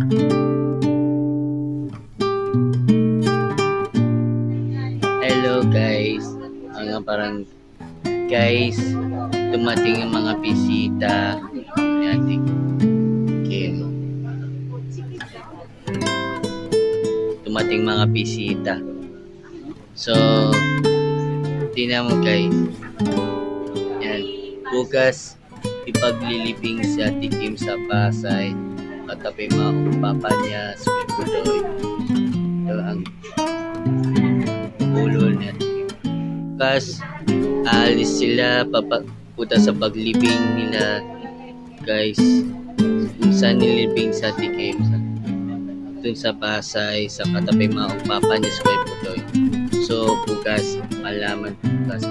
Hello guys, mga parang guys, dumating yung mga bisita ni Ate Kim. Dumating mga bisita. So, tingnan mo guys. Yan, bukas ipaglilibing si Ate Kim sa Pasay. Katabi mga papa niya, si Budoy. Ito ang ulo niya. Bukas, aalis sila, papunta sa paglibing nila, guys. Kung saan nilibing sa Ate Kim, dun sa Pasay, sa katabi mga papa niya, si Budoy. So, bukas, malaman bukas